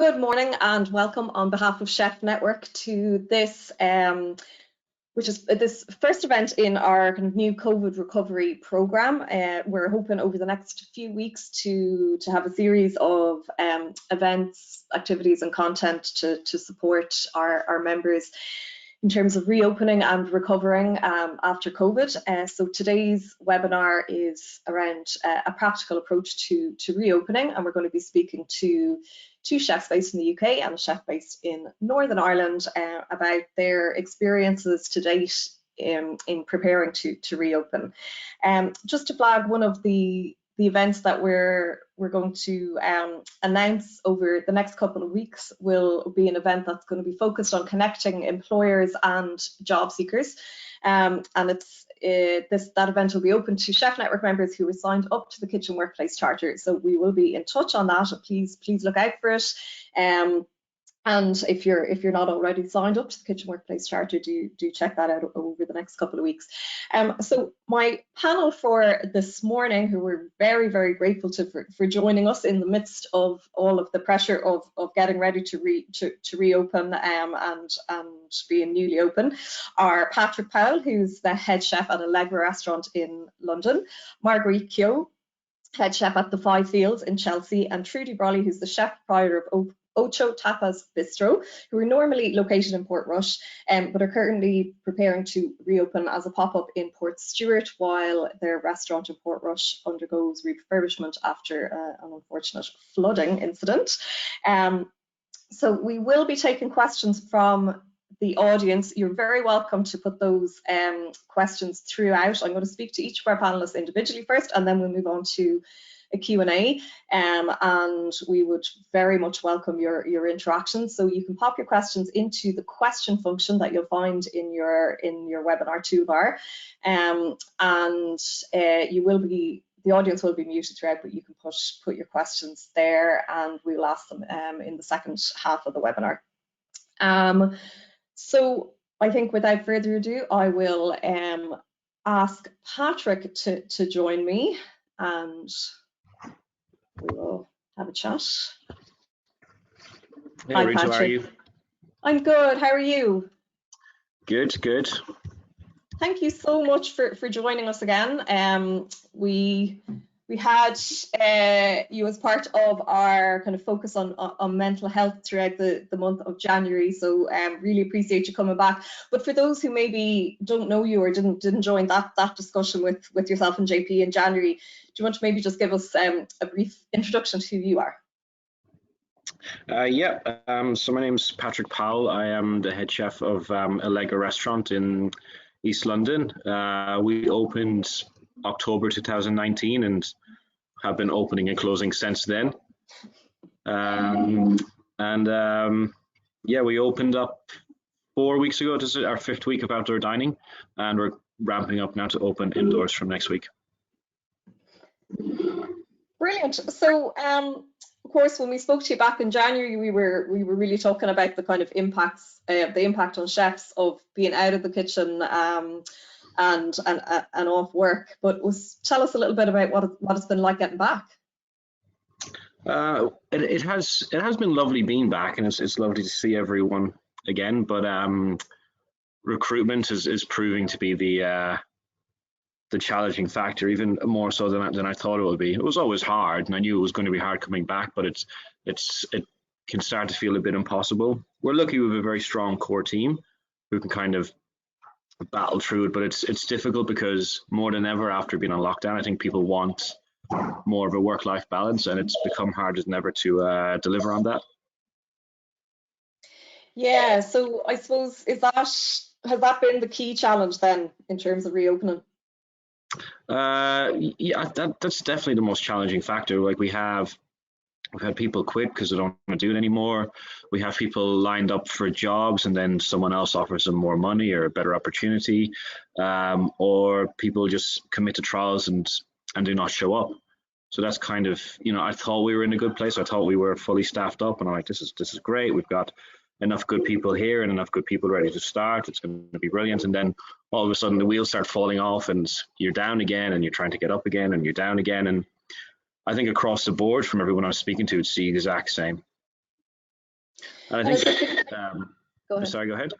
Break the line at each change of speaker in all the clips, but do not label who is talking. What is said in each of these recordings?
Good morning and welcome on behalf of Chef Network to this, which is this first event in our kind of new COVID recovery program. We're hoping over the next few weeks to have a series of events, activities and content to support our members in terms of reopening and recovering after COVID. So today's webinar is around a practical approach to reopening, and we're going to be speaking to two chefs based in the UK and a chef based in Northern Ireland about their experiences to date in preparing to reopen. Just to flag, one of the events that we're going to announce over the next couple of weeks will be an event that's going to be focused on connecting employers and job seekers, and that event will be open to Chef Network members who are signed up to the Kitchen Workplace Charter. So we will be in touch on that. Please look out for it. And if you're not already signed up to the Kitchen Workplace Charter, do check that out over the next couple of weeks. So my panel for this morning, who we're very, very grateful to for joining us in the midst of all of the pressure of getting ready to reopen and being newly open, are Patrick Powell, who's the head chef at Allegra restaurant in London, Marguerite, Keogh, head chef at the Five Fields in Chelsea, and Trudy, Brolly, who's the chef proprietor of Ocho, Tapas Bistro, who are normally located in Portrush, but are currently preparing to reopen as a pop-up in Portstewart while their restaurant in Portrush undergoes refurbishment after an unfortunate flooding incident. So we will be taking questions from the audience. You're very welcome to put those questions throughout. I'm going to speak to each of our panelists individually first, and then we'll move on to a Q&A, and we would very much welcome your interaction. So you can pop your questions into the question function that you'll find in your webinar toolbar, and the audience will be muted throughout, but you can put your questions there, and we'll ask them in the second half of the webinar. So I think without further ado, I will ask Patrick to join me, and we will have a chat.
Hey,
Hi,
Rachel,
Patrick.
how are you?
I'm good. How are you?
Good.
Thank you so much for joining us again. We had you as part of our kind of focus on mental health throughout the month of January, so really appreciate you coming back. But for those who maybe don't know you or didn't join that discussion with yourself and JP in January, do you want to maybe just give us a brief introduction to who you are?
So my name's Patrick Powell. I am the head chef of Allegra restaurant in East London. We opened October 2019 and have been opening and closing since then. We opened up 4 weeks ago. This is our 5th week of outdoor dining, and we're ramping up now to open indoors from next week.
Brilliant. So of course, when we spoke to you back in January, we were really talking about the kind of the impact on chefs of being out of the kitchen and off work. But tell us a little bit about what it's been like getting back.
It has been lovely being back, and it's lovely to see everyone again. But recruitment is proving to be the challenging factor, even more so than I thought it would be. It was always hard, and I knew it was going to be hard coming back, but it can start to feel a bit impossible. We're lucky we have a very strong core team who can kind of battle through it, but it's difficult because more than ever after being on lockdown, I think people want more of a work-life balance, and it's become harder than ever to deliver on that.
Yeah, so I suppose has that been the key challenge then in terms of reopening?
That's definitely the most challenging factor. Like we've had people quit because they don't want to do it anymore. We have people lined up for jobs and then someone else offers them more money or a better opportunity, or people just commit to trials and do not show up. So that's kind of, I thought we were in a good place. I thought we were fully staffed up, and I'm like, this is great. We've got enough good people here and enough good people ready to start. It's going to be brilliant. And then all of a sudden the wheels start falling off and you're down again and you're trying to get up again and you're down again. And I think across the board from everyone I was speaking to, it's the exact same. And
And
I
is
think,
it, go ahead.
sorry, go ahead.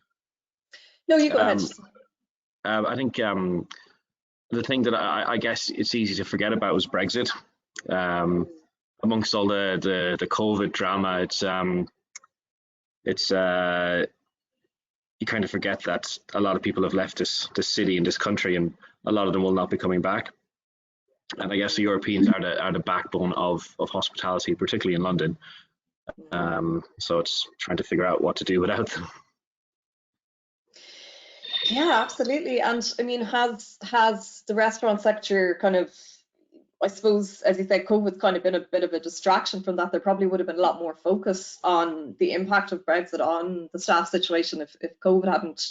No, you go ahead.
I think the thing that I guess it's easy to forget about was Brexit. Amongst all the COVID drama, it's you kind of forget that a lot of people have left this city and this country, and a lot of them will not be coming back. And I guess the Europeans are the backbone of hospitality, particularly in London. So it's trying to figure out what to do without them.
Yeah, absolutely. And I mean, has the restaurant sector kind of, I suppose, as you said, COVID's kind of been a bit of a distraction from that. There probably would have been a lot more focus on the impact of Brexit on the staff situation if COVID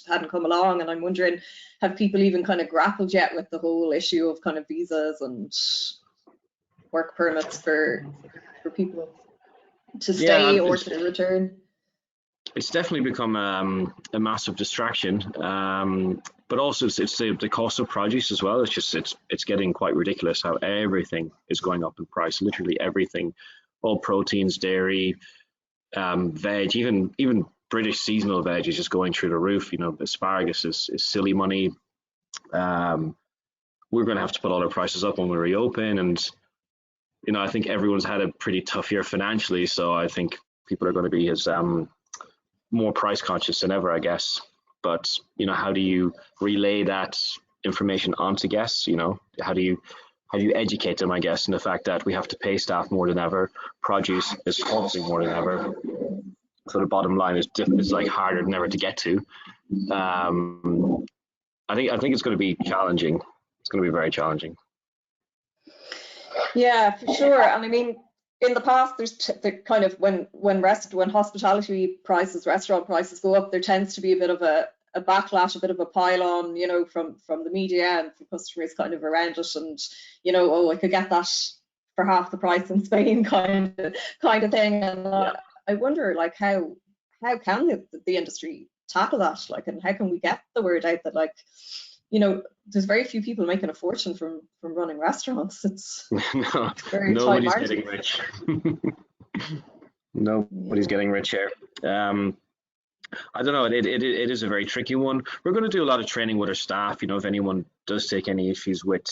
hadn't come along. And I'm wondering, have people even kind of grappled yet with the whole issue of kind of visas and work permits for people to stay or to return?
It's definitely become a massive distraction, but also it's the cost of produce as well. It's getting quite ridiculous how everything is going up in price. Literally everything, all proteins, dairy, veg, even British seasonal veg is just going through the roof. You know, asparagus is silly money. We're going to have to put all our prices up when we reopen, and you know, I think everyone's had a pretty tough year financially, so I think people are going to be as more price conscious than ever, I guess. But you know, how do you relay that information onto guests? You know, how do you educate them, I guess, in the fact that we have to pay staff more than ever, produce is costing more than ever, so the bottom line is like harder than ever to get to. I think it's going to be challenging. It's going to be very challenging.
Yeah, for sure. And I mean, in the past, there's the kind of when hospitality prices, restaurant prices go up, there tends to be a bit of a backlash, a bit of a pile on, you know, from the media and from customers kind of around it, and you know, oh, I could get that for half the price in Spain, kind of thing. And I wonder, like, how can the industry tackle that, like, and how can we get the word out that, like, you know, there's very few people making a fortune from running restaurants. It's very
nobody's getting rich. Nobody's getting rich here. I don't know. It is a very tricky one. We're going to do a lot of training with our staff. You know, if anyone does take any issues with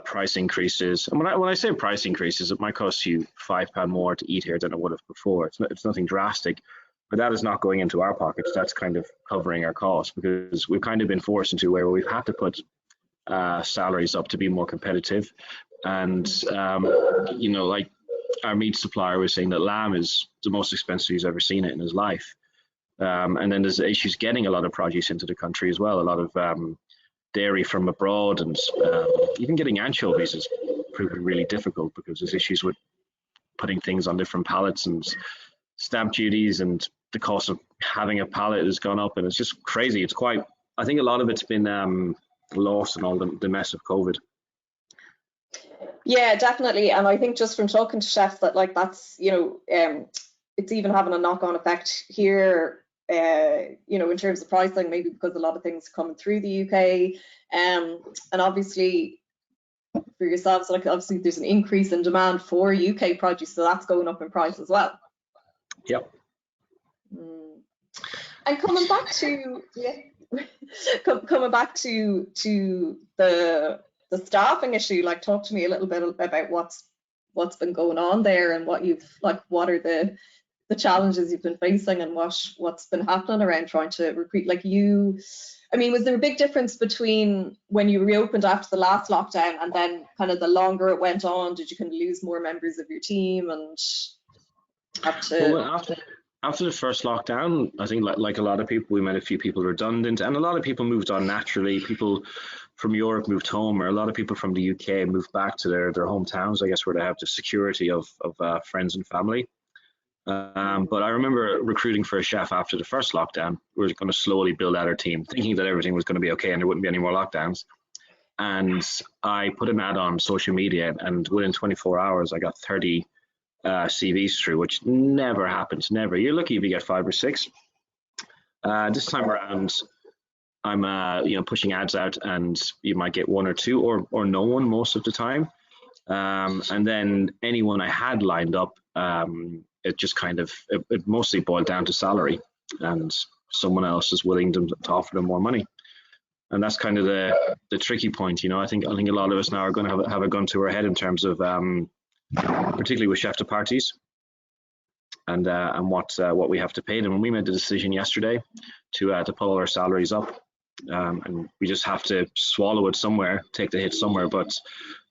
price increases, and when I say price increases, it might cost you £5 more to eat here than it would have before. It's nothing drastic. But that is not going into our pockets. That's kind of covering our costs, because we've kind of been forced into where we've had to put salaries up to be more competitive. And, you know, like our meat supplier was saying that lamb is the most expensive he's ever seen it in his life. And then there's issues getting a lot of produce into the country as well. A lot of dairy from abroad, and even getting anchovies is proving really difficult because there's issues with putting things on different pallets, and stamp duties, and the cost of having a pallet has gone up, and it's just crazy. I think a lot of it's been lost in all the mess of COVID.
Yeah, definitely. And I think just from talking to chefs that, like, that's, you know, it's even having a knock-on effect here, you know, in terms of pricing, maybe because a lot of things are coming through the UK, and obviously for yourselves, like, obviously there's an increase in demand for UK produce, so that's going up in price as well.
Yep.
And coming back to the staffing issue, like, talk to me a little bit about what's been going on there, and what are the challenges you've been facing, and what's been happening around trying to recruit. Like, I mean, was there a big difference between when you reopened after the last lockdown and then kind of the longer it went on? Did you kind of lose more members of your team and have to?
Well, after the first lockdown, I think like a lot of people, we made a few people redundant, and a lot of people moved on naturally. People from Europe moved home, or a lot of people from the UK moved back to their hometowns, I guess, where they have the security of friends and family. But I remember recruiting for a chef after the first lockdown. We were going to slowly build out our team, thinking that everything was going to be okay and there wouldn't be any more lockdowns. And I put an ad on social media, and within 24 hours, I got 30 CVs through, which never happens. Never. You're lucky if you get 5 or 6. This time around, I'm pushing ads out, and you might get 1 or 2 or no one most of the time. And then anyone I had lined up, it just kind of it mostly boiled down to salary, and someone else is willing to offer them more money. And that's kind of the tricky point, you know. I think a lot of us now are going to have a gun to our head in terms of, particularly with chef de parties, and what we have to pay them. And we made the decision yesterday to pull our salaries up, and we just have to swallow it somewhere, take the hit somewhere. But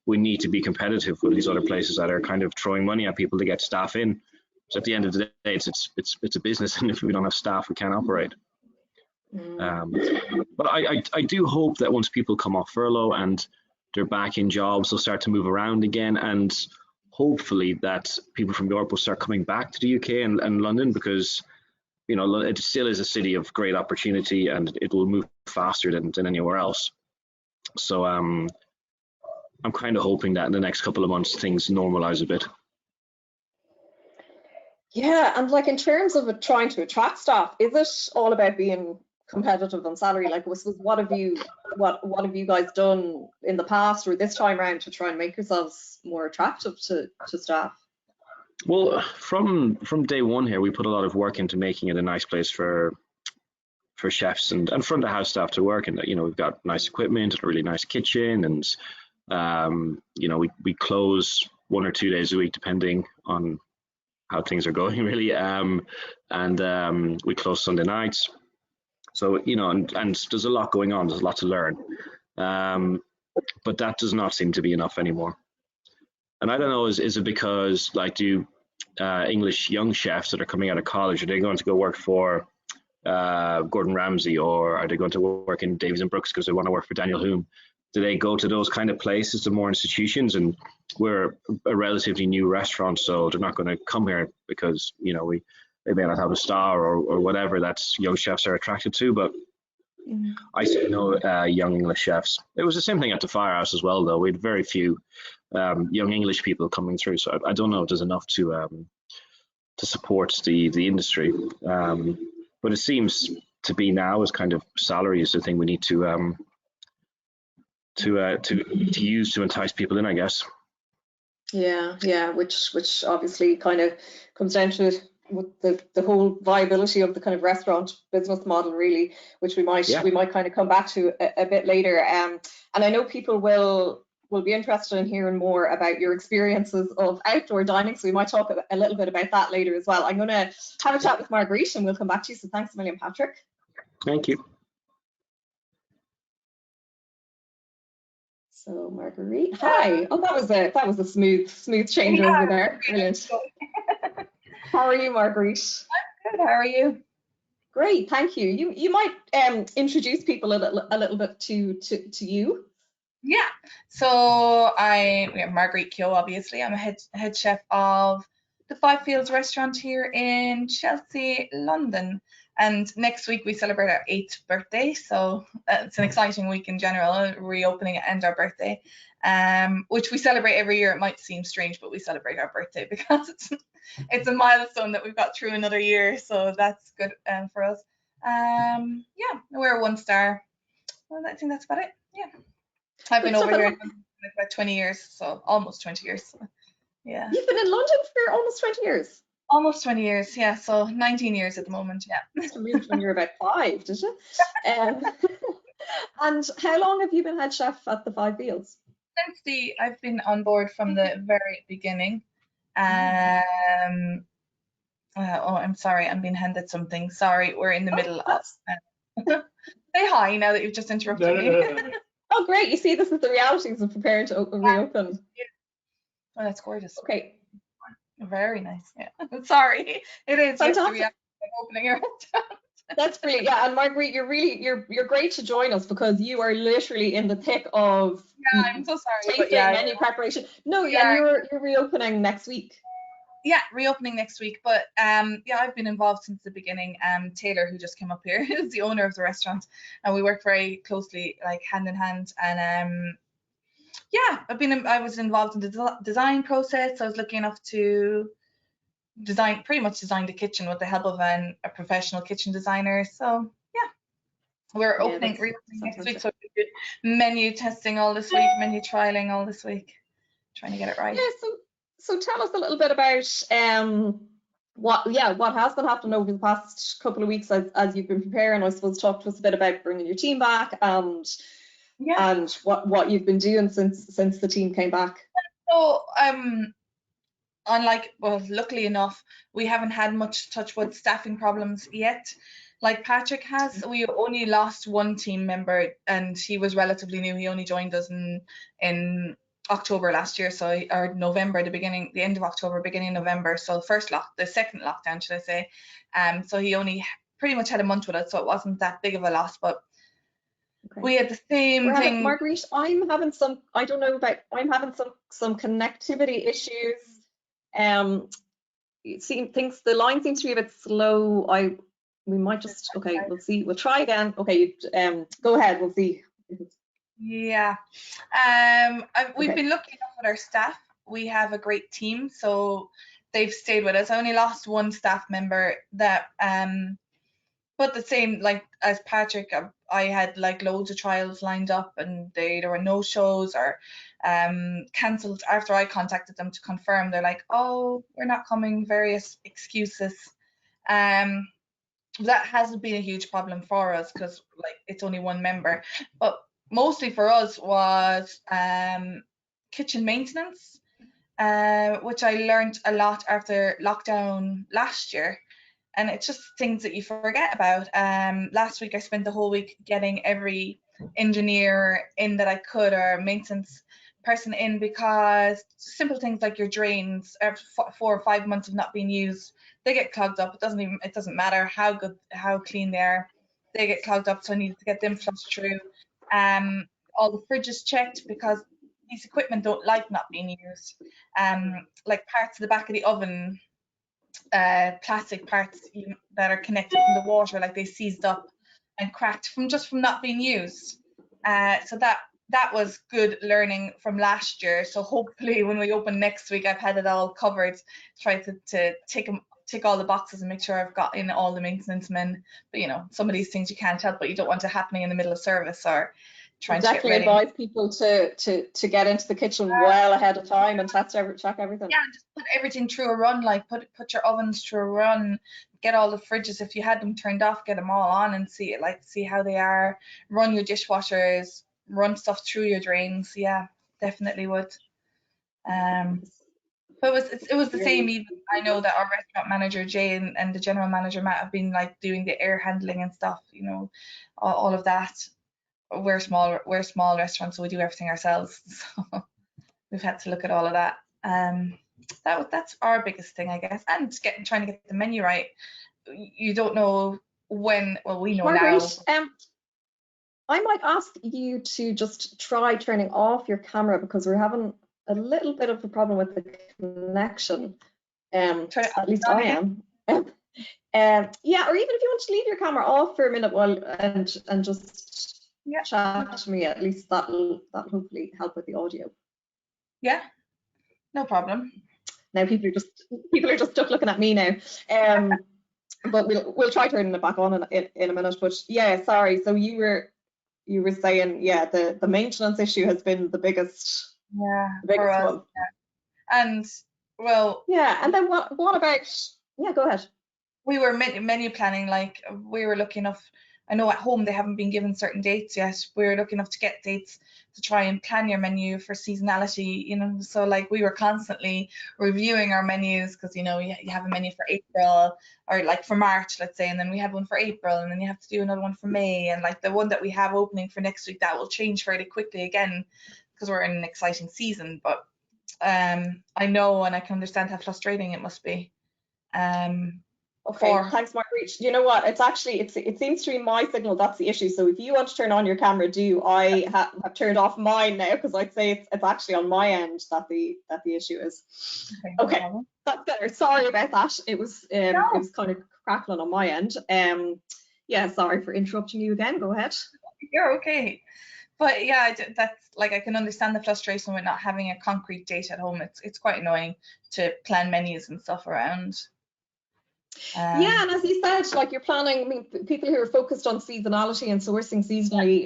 we need to be competitive with these other places that are kind of throwing money at people to get staff in. So at the end of the day, it's a business, and if we don't have staff, we can't operate. But I do hope that once people come off furlough and they're back in jobs, they'll start to move around again, and hopefully that people from Europe will start coming back to the UK and London, because, you know, it still is a city of great opportunity, and it will move faster than anywhere else. So I'm kind of hoping that in the next couple of months things normalize a bit.
Yeah, and like in terms of trying to attract staff, is it all about being competitive on salary? Like, what have you guys done in the past or this time around to try and make yourselves more attractive to staff?
Well, from day one here, we put a lot of work into making it a nice place for chefs and front of house staff to work. And, you know, we've got nice equipment and a really nice kitchen, and you know, we close 1 or 2 days a week depending on how things are going, really. And we close Sunday nights. So, you know, and there's a lot going on. There's a lot to learn. But that does not seem to be enough anymore. And I don't know, is it because, like, do English young chefs that are coming out of college, are they going to go work for Gordon Ramsay, or are they going to work in Davies and Brooks because they want to work for Daniel Hume? Do they go to those kind of places, to more institutions? And we're a relatively new restaurant, so they're not going to come here because, you know, they may not have a star or whatever that's young chefs are attracted to. But I see no young English chefs. It was the same thing at the Firehouse as well, though. We had very few young English people coming through. So I don't know if there's enough to support the industry. But it seems to be now is kind of salary is the thing we need to use to entice people in, I guess.
Yeah, which obviously kind of comes down to with the whole viability of the kind of restaurant business model, really, which we might kind of come back to a bit later. And I know people will be interested in hearing more about your experiences of outdoor dining, so we might talk a little bit about that later as well. I'm going to have a chat with Marguerite and we'll come back to you. So thanks a million, Patrick.
Thank you.
So Marguerite, hi. Oh, that was a smooth change over there. Brilliant. How are you, Marguerite?
I'm good. How are you?
Great, thank you. You might introduce people a little bit to you.
Yeah. So I'm Marguerite Keogh, obviously. I'm a head chef of the Five Fields restaurant here in Chelsea, London. And next week we celebrate our 8th birthday. So it's an exciting week in general, reopening and our birthday, which we celebrate every year. It might seem strange, but we celebrate our birthday because it's a milestone that we've got through another year. So that's good for us. Yeah, we're a 1-star. Well, I think that's about it. Yeah. I've been over here for about 20 years, so almost 20 years. So, yeah.
You've been in London for almost 20 years?
Almost 20 years, yeah. So 19 years at the moment, yeah.
You moved when you were about 5, did you? And how long have you been head chef at the Five Fields?
I've been on board from the very beginning. Oh, I'm sorry, I'm being handed something. Sorry, we're in the middle of... say hi now that you've just interrupted me.
Oh, great. You see, this is the realities of preparing to reopen.
Yeah. Oh, that's gorgeous.
Okay.
Very nice. Yeah. Sorry. It is.
Fantastic.
Opening your restaurant.
That's brilliant. Yeah, and Marguerite, you're great to join us because you are literally in the thick of
I'm so sorry.
Tasting menu preparation. No, and you're reopening next week.
Yeah, reopening next week. But yeah, I've been involved since the beginning. Taylor, who just came up here, is the owner of the restaurant, and we work very closely, like hand in hand. And yeah, I was involved in the design process. I was lucky enough to pretty much design the kitchen with the help of a professional kitchen designer. So yeah, we're reopening next week. So menu testing all this week, menu trialing all this week, trying to get it right.
Yeah, so tell us a little bit about what has been happening over the past couple of weeks as you've been preparing? I suppose talk to us a bit about bringing your team back and what you've been doing since the team came back.
So luckily enough, we haven't had much touch with staffing problems yet. Like Patrick has, we only lost one team member, and he was relatively new. He only joined us in October last year, or November, the end of October, beginning of November. So the second lockdown, should I say? So he only pretty much had a month with us, so it wasn't that big of a loss. But we had the same thing.
Marguerite, I'm having some connectivity issues. The line seems to be a bit slow. We might just, okay, we'll see. We'll try again. Okay, go ahead. We'll see.
Yeah. We've been lucky enough with our staff. We have a great team, so they've stayed with us. I only lost one staff member but the same, like as Patrick, I had like loads of trials lined up, and there were no shows or cancelled after I contacted them to confirm. They're like, oh, we're not coming, various excuses. That hasn't been a huge problem for us because like it's only one member, but mostly for us was kitchen maintenance, which I learned a lot after lockdown last year, and it's just things that you forget about. Last week I spent the whole week getting every engineer in that I could, or maintenance person in, because simple things like your drains after 4 or 5 months of not being used, they get clogged up. It doesn't matter how clean they are, they get clogged up, so I needed to get them flushed through. All the fridges checked, because these equipment don't like not being used. Like parts of the back of the oven, plastic parts that are connected in the water, like they seized up and cracked from not being used. So that was good learning from last year. So hopefully when we open next week, I've had it all covered, try to tick all the boxes and make sure I've got in all the maintenance men. But some of these things you can't help, but you don't want it happening in the middle of service or trying to get ready.
Definitely advise people to get into the kitchen well ahead of time and check everything.
Yeah, just put everything through a run, like put your ovens through a run, get all the fridges, if you had them turned off, get them all on and see how they are. Run your dishwashers, run stuff through your drains. Yeah, definitely would. But it was the same. Even I know that our restaurant manager Jay and the general manager Matt have been like doing the air handling and stuff, all of that. We're small restaurants, so we do everything ourselves. So we've had to look at all of that. That's our biggest thing, I guess, and trying to get the menu right. You don't know when. Well, we know
Marguerite,
now.
I might ask you to just try turning off your camera, because we're having a little bit of a problem with the connection. At least I am. Yeah, or even if you want to leave your camera off for a minute and just chat to me, at least that'll hopefully help with the audio.
Yeah, no problem.
Now people are just stuck looking at me now. But we'll try turning it back on in a minute. But yeah, sorry. So you were saying, yeah, the maintenance issue has been the biggest.
Yeah,
the biggest
for us,
one.
Yeah. And well.
Yeah, and then what about? Yeah, go ahead.
We were menu planning, like we were lucky enough. I know at home they haven't been given certain dates yet. We were lucky enough to get dates to try and plan your menu for seasonality, so like we were constantly reviewing our menus, because you have a menu for April, or like for March, let's say, and then we have one for April, and then you have to do another one for May, and like the one that we have opening for next week, that will change fairly quickly again, because we're in an exciting season. But I know, and I can understand how frustrating it must be.
Okay, thanks, Marguerite. You know what? It's actually it seems to be my signal that's the issue. So if you want to turn on your camera, I have turned off mine now, because I'd say it's actually on my end that the issue is. Okay, that's better. Sorry about that. It was kind of crackling on my end. Yeah, sorry for interrupting you again. Go ahead.
You're okay. But yeah, that's like, I can understand the frustration with not having a concrete date at home. It's quite annoying to plan menus and stuff around.
Yeah, and as you said, like you're planning, I mean, people who are focused on seasonality and sourcing seasonally,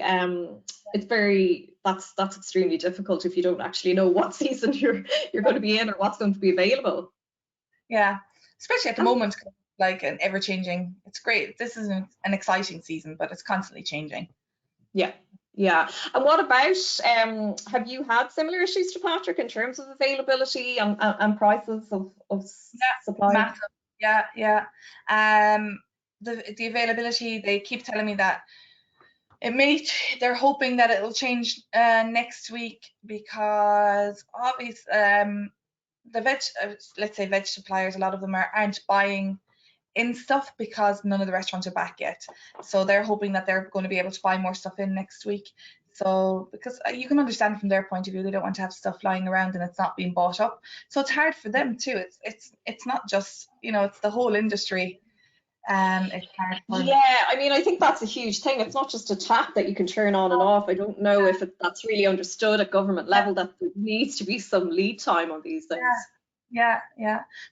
that's extremely difficult if you don't actually know what season you're going to be in or what's going to be available.
Yeah, especially at the moment, like an ever-changing. It's great. This is an exciting season, but it's constantly changing.
Yeah. Yeah. And what about, have you had similar issues to Patrick in terms of availability and prices of supply?
Massive. Yeah. The availability, they keep telling me that they're hoping that it'll change next week, because obviously let's say veg suppliers, a lot of them aren't buying in stuff because none of the restaurants are back yet. So they're hoping that they're going to be able to buy more stuff in next week. So because you can understand from their point of view, they don't want to have stuff lying around and it's not being bought up. So it's hard for them too. It's not just, it's the whole industry. It's hard for them.
Yeah, I mean, I think that's a huge thing. It's not just a tap that you can turn on and off. I don't know if that's really understood at government level, that there needs to be some lead time on these things.
Yeah.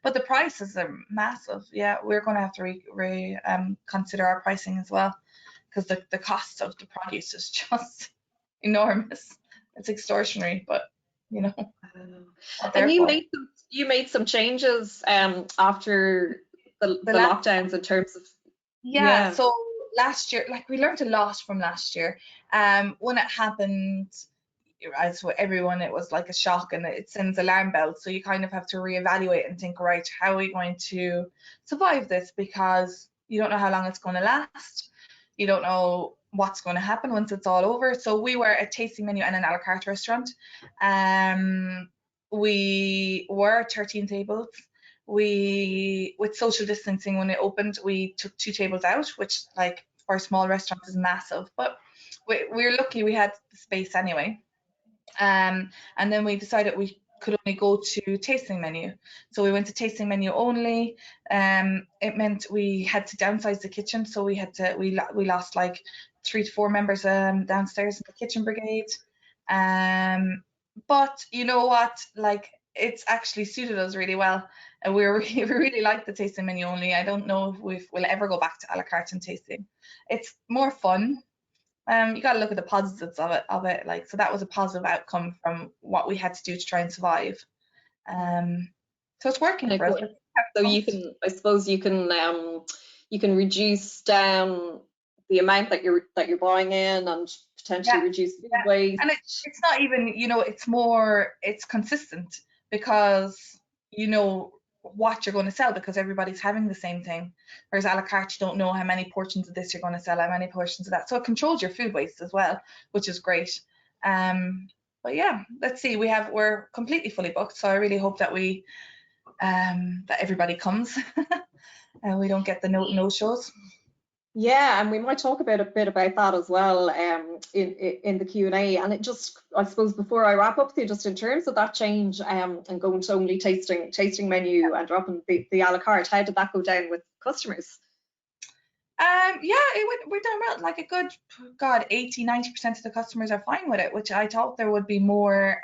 But the prices are massive. Yeah, we're going to have to consider our pricing as well, because the cost of the produce is just enormous. It's extortionary, but
And you made some changes after the lockdowns in terms of
So last year, like, we learned a lot from last year. When it happened, as for everyone, it was like a shock, and it sends alarm bells. So you kind of have to reevaluate and think, right, how are we going to survive this? Because you don't know how long it's going to last. You don't know what's going to happen once it's all over. So we were a tasting menu and an a la carte restaurant. We were 13 tables. With social distancing, when it opened, we took 2 tables out, which, like, for a small restaurant is massive. But we're lucky we had the space anyway. And then we decided we could only go to tasting menu. So we went to tasting menu only. It meant we had to downsize the kitchen. So we lost like 3 to 4 members downstairs in the kitchen brigade. But you know what? Like, it's actually suited us really well. And we really like the tasting menu only. I don't know if we'll ever go back to a la carte and tasting. It's more fun. You got to look at the positives of it. Like, so that was a positive outcome from what we had to do to try and survive. So it's working for us.
So I suppose you can reduce down the amount that you're buying in, and potentially reduce food waste.
And it's not even, it's consistent, because what you're going to sell, because everybody's having the same thing. Whereas a la carte, you don't know how many portions of this you're going to sell, how many portions of that. So it controls your food waste as well, which is great. But yeah, let's see. We're completely fully booked, so I really hope that that everybody comes and we don't get the no shows.
Yeah, and we might talk a bit about that as well in the Q&A. And it just, I suppose, before I wrap up, just in terms of that change and going to only tasting menu and dropping the a la carte, how did that go down with customers?
We're doing well. Like, a good 80-90% of the customers are fine with it, which I thought there would be more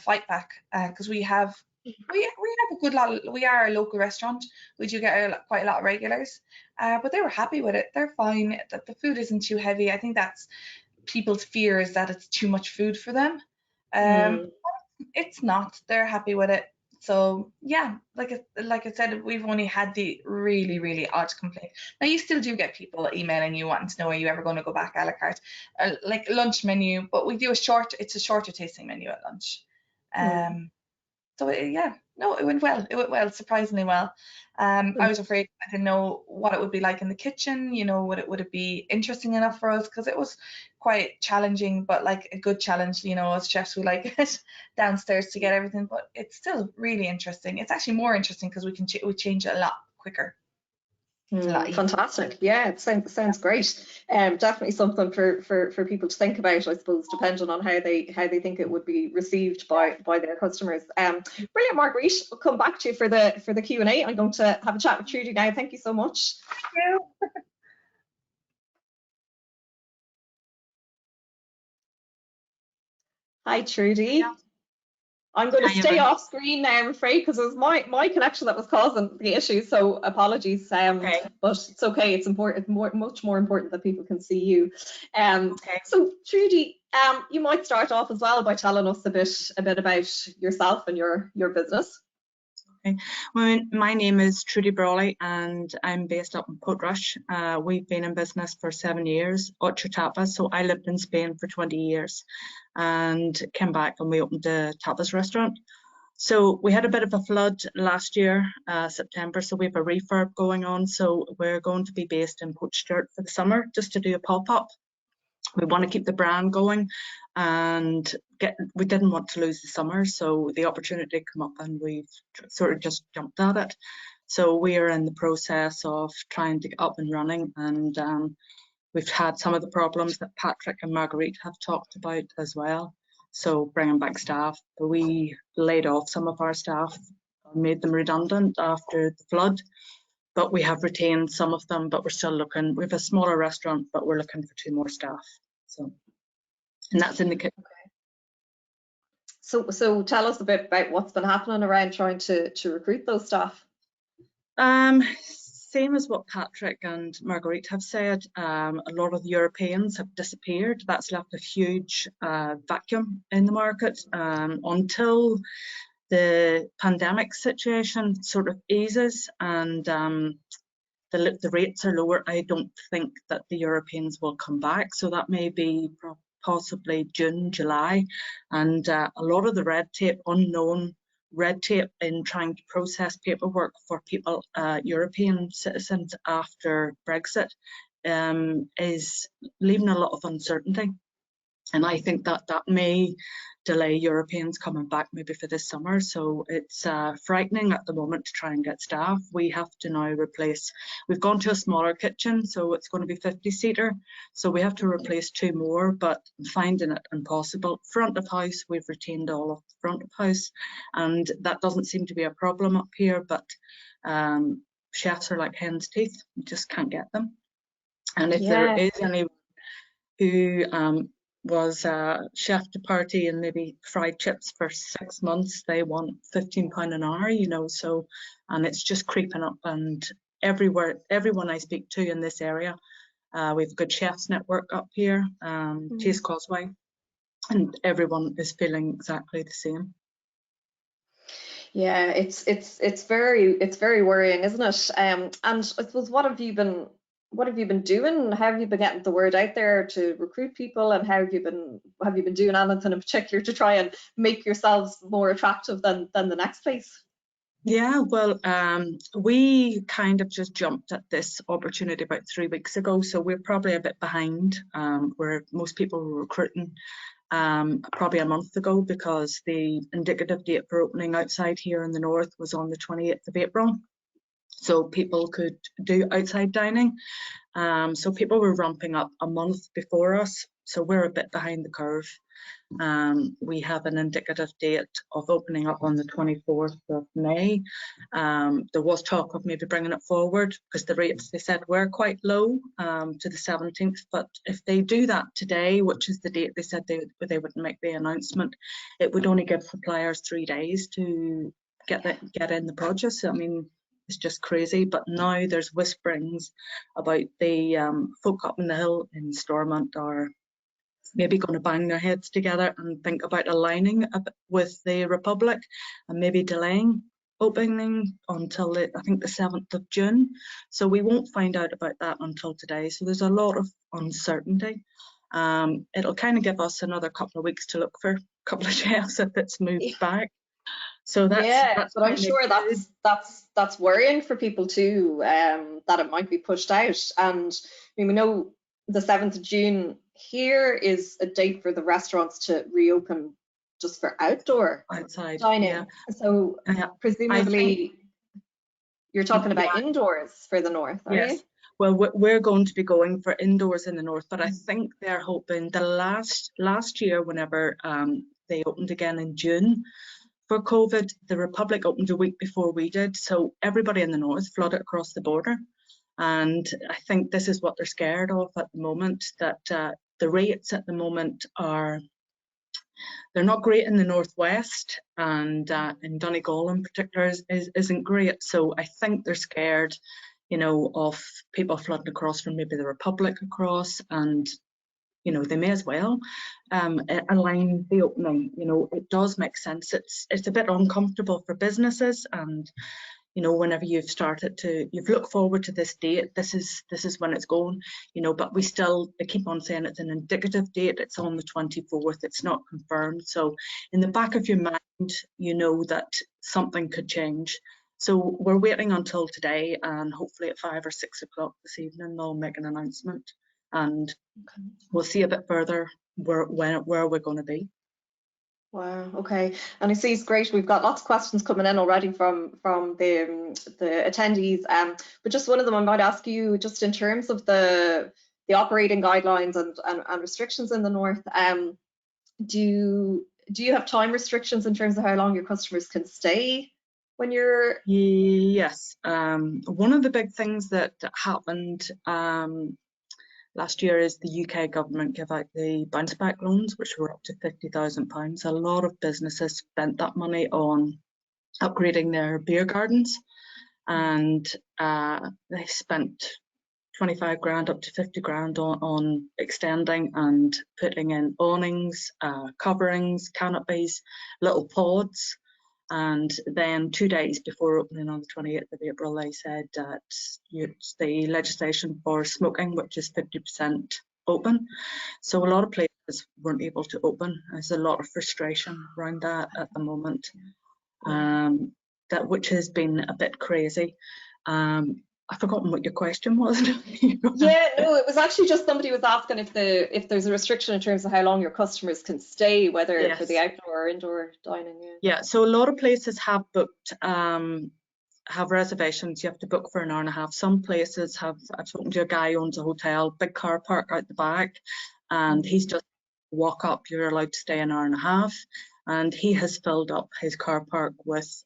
fight back, because we have a good lot. We are a local restaurant. We do get quite a lot of regulars, but they were happy with it. They're fine. That the food isn't too heavy. I think that's people's fear, is that it's too much food for them. It's not. They're happy with it. So yeah, like I said, we've only had the really, really odd complaint. Now, you still do get people emailing you wanting to know, are you ever going to go back a la carte, like lunch menu? But we do it's a shorter tasting menu at lunch. So it went well. It went well, surprisingly well. I was afraid. I didn't know what it would be like in the kitchen. Would it be interesting enough for us? Because it was quite challenging, but like a good challenge. As chefs, we like it downstairs to get everything, but it's still really interesting. It's actually more interesting because we change it a lot quicker.
Fantastic. Yeah, it sounds great. Definitely something for people to think about, I suppose, depending on how they think it would be received by their customers. Brilliant, Marguerite. We'll come back to you for the Q&A. I'm going to have a chat with Trudy now. Thank you so much.
Thank you.
Hi, Trudy. Yeah. I'm going to stay off screen now, I'm afraid, because it was my connection that was causing the issue. So apologies,
okay.
But it's okay. It's important, much more important that people can see you. Okay. So Trudy, you might start off as well by telling us a bit about yourself and your business.
Okay. Well, my name is Trudy Brolly and I'm based up in Portrush. We've been in business for 7 years, Ocho Tapas. So I lived in Spain for 20 years and came back and we opened a tapas restaurant. So we had a bit of a flood last year, September, so we have a refurb going on. So we're going to be based in Portrush for the summer just to do a pop-up. We want to keep the brand going and we didn't want to lose the summer, so the opportunity came up and we've sort of just jumped at it. So we are in the process of trying to get up and running, and we've had some of the problems that Patrick and Marguerite have talked about as well. So bringing back staff, we laid off some of our staff, made them redundant after the flood. But we have retained some of them, but we're still looking. We have a smaller restaurant, but we're looking for 2 more staff. So, and that's in the kitchen.
Okay. So tell us a bit about what's been happening around trying to recruit those staff.
Same as what Patrick and Marguerite have said. A lot of the Europeans have disappeared. That's left a huge vacuum in the market until the pandemic situation sort of eases and the rates are lower. I don't think that the Europeans will come back, so that may be possibly June, July, and a lot of the red tape, unknown red tape in trying to process paperwork for people, European citizens after Brexit, is leaving a lot of uncertainty. And I think that may delay Europeans coming back maybe for this summer. So it's frightening at the moment to try and get staff. We have to now replace, we've gone to a smaller kitchen, so it's going to be 50-seater. So we have to replace 2 more, but finding it impossible. Front of house, we've retained all of the front of house, and that doesn't seem to be a problem up here, but chefs are like hen's teeth, you just can't get them. And if there is anyone who was chef de partie and maybe fried chips for 6 months, they want £15 an hour, you know, so, and it's just creeping up, and everyone I speak to in this area, we have a good chefs network up here, Chase Causeway, and everyone is feeling exactly the same.
Yeah, it's very worrying, isn't it? And I suppose what have you been doing? How have you been getting the word out there to recruit people, and have you been doing anything in particular to try and make yourselves more attractive than the next place?
Yeah, well, we kind of just jumped at this opportunity about 3 weeks ago, so we're probably a bit behind where most people were recruiting probably a month ago, because the indicative date for opening outside here in the north was on the 28th of April. So people could do outside dining. So people were ramping up a month before us. So we're a bit behind the curve. We have an indicative date of opening up on the 24th of May. There was talk of maybe bringing it forward because the rates, they said, were quite low to the 17th. But if they do that today, which is the date they said they would make the announcement, it would only give suppliers 3 days to get in the produce. I mean, it's just crazy. But now there's whisperings about the folk up in the hill in Stormont are maybe going to bang their heads together and think about aligning with the Republic and maybe delaying opening until I think the 7th of June. So we won't find out about that until today. So there's a lot of uncertainty. It'll kind of give us another couple of weeks to look for a couple of chefs if it's moved back. So that's
but I'm sure that's worrying for people too, that it might be pushed out. And I mean, we know the 7th of June here is a date for the restaurants to reopen just for outside dining. Yeah. So presumably you're talking about indoors for the north, are you?
Well, we're going to be going for indoors in the north, but I think they're hoping the last year, whenever they opened again in June for COVID, the Republic opened a week before we did, so everybody in the north flooded across the border. And I think this is what they're scared of at the moment, that the rates at the moment they're not great in the northwest, and in Donegal in particular isn't great. So I think they're scared, you know, of people flooding across from maybe the Republic across, and you know, they may as well align the opening. You know, it does make sense. It's a bit uncomfortable for businesses, and you know, whenever you've looked forward to this date, this is when it's going, you know, but we still keep on saying it's an indicative date. It's on the 24th, it's not confirmed. So in the back of your mind, you know that something could change. So we're waiting until today, and hopefully at 5 or 6 o'clock this evening, they'll make an announcement, and we'll see a bit further where we're going to be.
Wow. Okay. And I see it's great. We've got lots of questions coming in already from the attendees. But just one of them I might ask you, just in terms of the operating guidelines and restrictions in the north. Do you have time restrictions in terms of how long your customers can stay when you're?
Yes. One of the big things that happened last year is the UK government gave out the bounce back loans, which were up to £50,000. A lot of businesses spent that money on upgrading their beer gardens, and they spent 25 grand up to 50 grand on extending and putting in awnings, coverings, canopies, little pods. And then 2 days before opening on the 28th of April, they said that the legislation for smoking, which is 50% open. So a lot of places weren't able to open. There's a lot of frustration around that at the moment, which has been a bit crazy. I've forgotten what your question was.
Yeah, no, it was actually just somebody was asking if there's a restriction in terms of how long your customers can stay, whether for the outdoor or indoor dining.
Yeah, so a lot of places have booked, have reservations. You have to book for an hour and a half. Some places have, I've spoken to a guy who owns a hotel, big car park out the back, and he's just walk up, you're allowed to stay an hour and a half. And he has filled up his car park with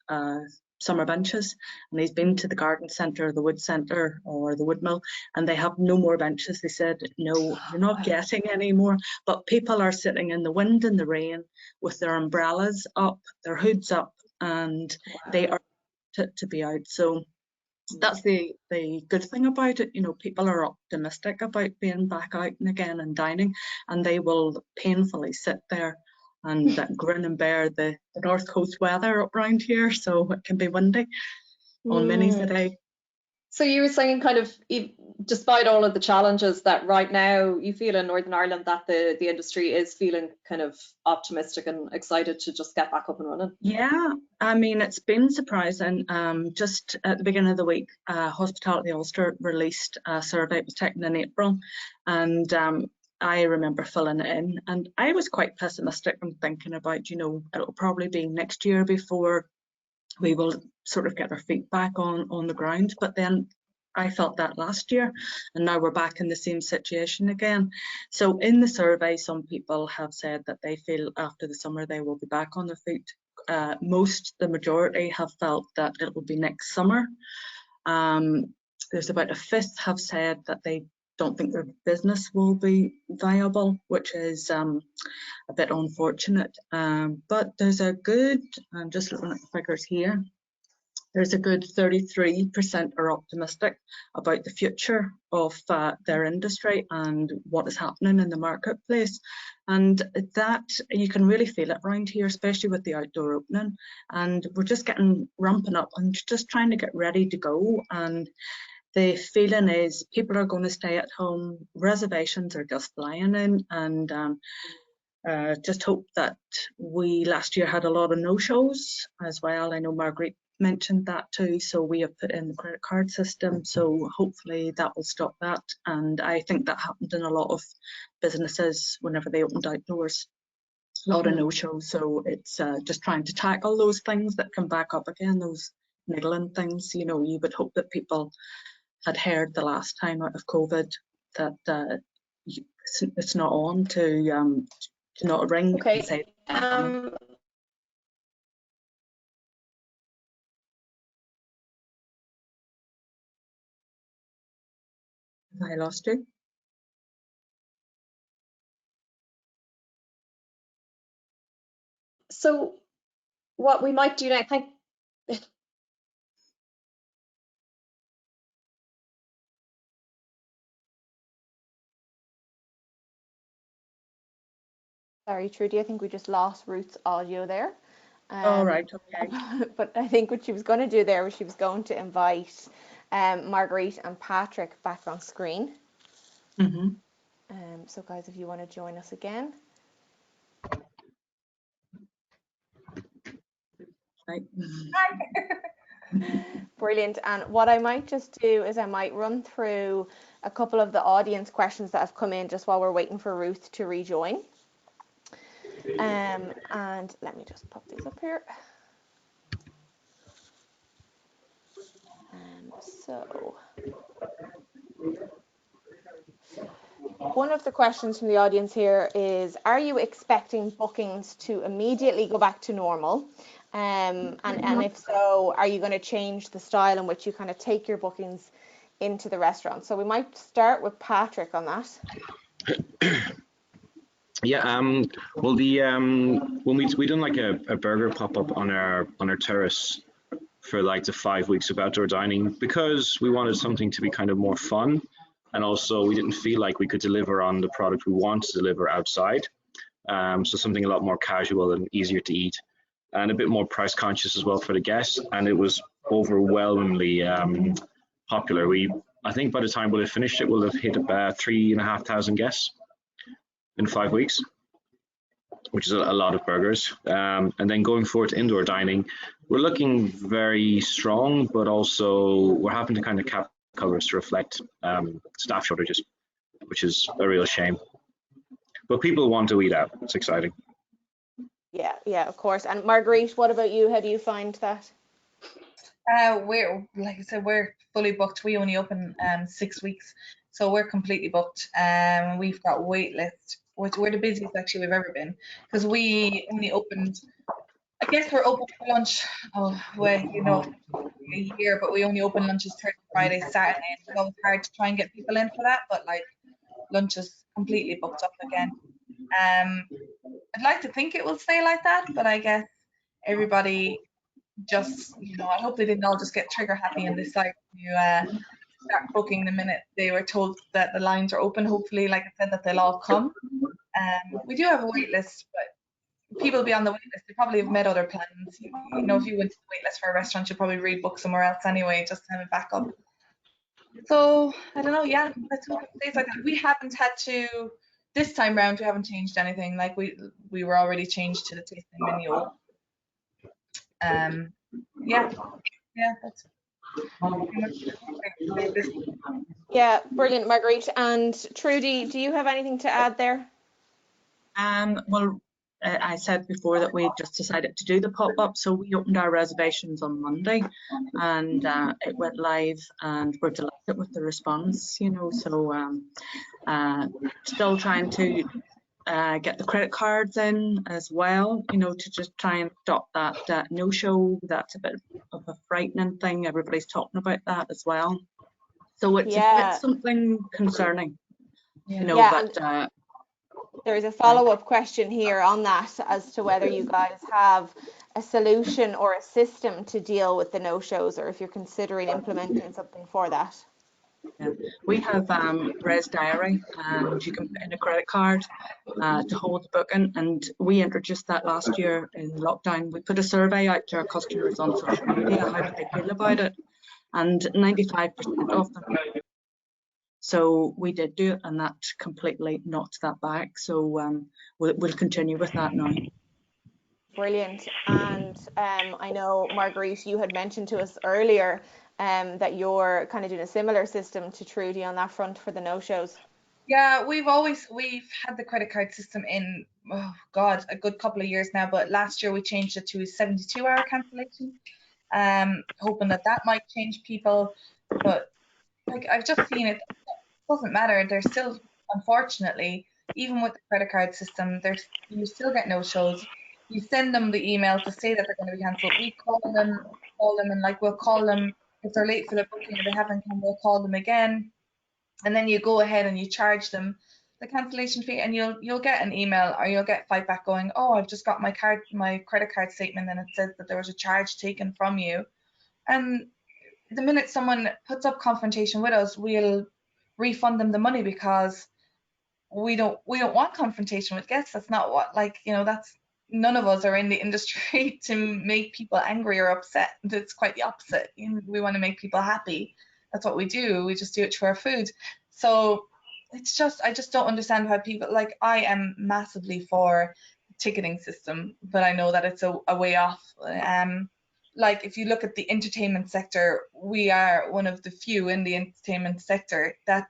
summer benches, and he's been to the garden centre, the wood centre or the wood mill, and they have no more benches. They said, no, you're not getting any more. But people are sitting in the wind and the rain with their umbrellas up, their hoods up, and they are to be out. So that's the good thing about it. You know, people are optimistic about being back out and again and dining, and they will painfully sit there and grin and bear the North Coast weather up around here, so it can be windy on minis a day.
So you were saying kind of, despite all of the challenges, that right now you feel in Northern Ireland that the industry is feeling kind of optimistic and excited to just get back up and running.
Yeah, I mean, it's been surprising. Just at the beginning of the week, Hospitality Ulster released a survey. It was taken in April, and I remember filling it in, and I was quite pessimistic and thinking about, you know, it'll probably be next year before we will sort of get our feet back on the ground. But then I felt that last year, and now we're back in the same situation again. So in the survey, some people have said that they feel after the summer they will be back on their feet. The majority have felt that it will be next summer. There's about a fifth have said that they don't think their business will be viable, which is a bit unfortunate. But there's a good, I'm just looking at the figures here, there's a good 33% are optimistic about the future of their industry and what is happening in the marketplace. And that, you can really feel it around here, especially with the outdoor opening. And we're just ramping up and just trying to get ready to go. And the feeling is people are going to stay at home, reservations are just flying in, and just hope that last year had a lot of no-shows as well. I know Marguerite mentioned that too, so we have put in the credit card system, so hopefully that will stop that. And I think that happened in a lot of businesses whenever they opened outdoors, a lot of no-shows. So it's just trying to tackle those things that come back up again, those niggling things. You know, you would hope that people had heard the last time out of COVID that it's not on to not ring and say. Have I lost you?
So what we might do now, thank
Sorry, Trudy, I think we just lost Ruth's audio there.
All right, okay.
But I think what she was going to do there was she was going to invite Marguerite and Patrick back on screen.
Mm-hmm.
So guys, if you want to join us again.
Right.
Brilliant. And what I might just do is I might run through a couple of the audience questions that have come in just while we're waiting for Ruth to rejoin. And let me just pop these up here. So one of the questions from the audience here is, are you expecting bookings to immediately go back to normal? And if so, are you going to change the style in which you kind of take your bookings into the restaurant? So we might start with Patrick on that.
Yeah, well, the when we done like a burger pop-up on our terrace for like the 5 weeks of outdoor dining, because we wanted something to be kind of more fun, and also we didn't feel like we could deliver on the product we want to deliver outside. So something a lot more casual and easier to eat, and a bit more price conscious as well for the guests. And it was overwhelmingly popular. I think by the time we'll have finished it, we'll have hit about 3,500 guests in 5 weeks, which is a lot of burgers. And then going forward to indoor dining, we're looking very strong, but also we're having to kind of cap covers to reflect staff shortages, which is a real shame. But people want to eat out. It's exciting.
Yeah, of course. And Marguerite, what about you? How do you find that?
We're, like I said, we're fully booked. We only open 6 weeks, so we're completely booked. We've got wait list, which we're the busiest actually we've ever been, because we only opened, I guess we're open for lunch, a year, but we only open lunches Thursday, Friday, Saturday. It's always hard to try and get people in for that, but like lunch is completely booked up again. I'd like to think it will stay like that, but I guess everybody just, I hope they didn't all just get trigger happy and decide to start booking the minute they were told that the lines are open. Hopefully, like I said, that they'll all come. We do have a wait list, but people will be on the wait list. They probably have made other plans. If you went to the wait list for a restaurant, you'll probably rebook somewhere else anyway, just to have a backup. So I don't know. Yeah, let's hope it stays like that. We haven't had to this time round. We haven't changed anything. Like we were already changed to the tasting menu. Yeah, that's
Yeah, brilliant, Marguerite. And Trudy, do you have anything to add there?
Well, I said before that we just decided to do the pop-up, so we opened our reservations on Monday, and it went live, and we're delighted with the response, so still trying to get the credit cards in as well, to just try and stop that no-show. That's a bit of a frightening thing. Everybody's talking about that as well. So it's something concerning, but
there's a follow-up question here on that as to whether you guys have a solution or a system to deal with the no-shows, or if you're considering implementing something for that.
Yeah, we have Res Diary, and you can put in a credit card to hold the booking, and we introduced that last year in lockdown. We put a survey out to our customers on social media, how do they feel about it, and 95% of them. So we did do it, and that completely knocked that back. So we'll continue with that now.
Brilliant. And I know, Marguerite, you had mentioned to us earlier that you're kind of doing a similar system to Trudy on that front for the no-shows.
Yeah, we've had the credit card system in, oh God, a good couple of years now, but last year we changed it to 72-hour cancellation, hoping that might change people. But like I've just seen it doesn't matter. There's still, unfortunately, even with the credit card system, you still get no-shows. You send them the email to say that they're going to be cancelled. We call them, and like we'll call them if they're late for the booking or they haven't come. We'll call them again, and then you go ahead and you charge them the cancellation fee, and you'll get an email or you'll get fight back going, oh, I've just got my credit card statement, and it says that there was a charge taken from you. And the minute someone puts up confrontation with us, we'll refund them the money, because we don't want confrontation with guests. That's not what, like, you know, that's, none of us are in the industry to make people angry or upset. It's quite the opposite. You know, we want to make people happy. That's what we do. We just do it through our food. So it's just, I just don't understand how people, like, I am massively for ticketing system, but I know that it's a way off. Like, if you look at the entertainment sector, we are one of the few in the entertainment sector that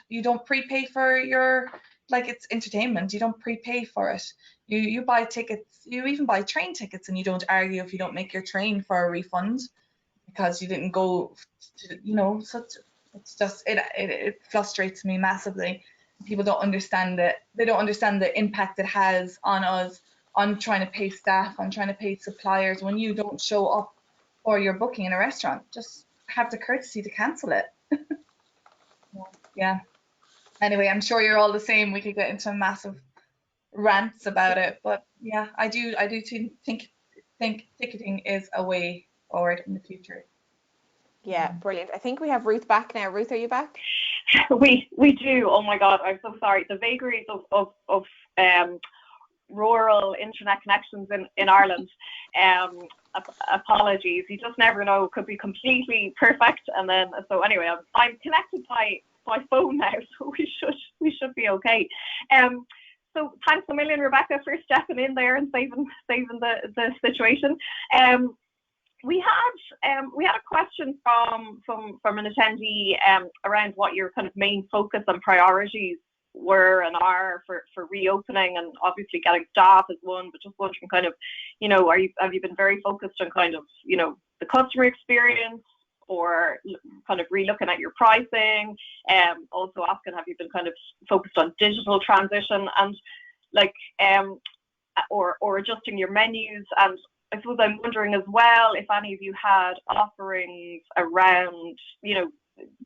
you don't prepay for your, like, it's entertainment, you don't prepay for it. You buy tickets, you even buy train tickets, and you don't argue if you don't make your train for a refund because you didn't go to, you know. So it's just, it frustrates me massively. People don't understand it. They don't understand the impact it has on us, on trying to pay staff, on trying to pay suppliers. When you don't show up for your booking in a restaurant, just have the courtesy to cancel it. Yeah. Anyway, I'm sure you're all the same. We could get into massive rants about it, but yeah, I do think ticketing is a way forward in the future.
Yeah, brilliant. I think we have Ruth back now. Ruth, are you back?
We do. Oh my God, I'm so sorry. The vagaries of rural internet connections in Ireland. Apologies. You just never know. It could be completely perfect, and then so anyway, I'm connected by phone now, so we should be okay. So thanks a million, Rebecca, for stepping in there and saving the situation. We had a question from an attendee around what your kind of main focus and priorities were and are for reopening, and obviously getting staff is one, but just wondering kind of, you know, have you been very focused on kind of, you know, the customer experience, or kind of relooking at your pricing? Also asking, have you been kind of focused on digital transition and like or adjusting your menus? And I suppose I'm wondering as well if any of you had offerings around, you know,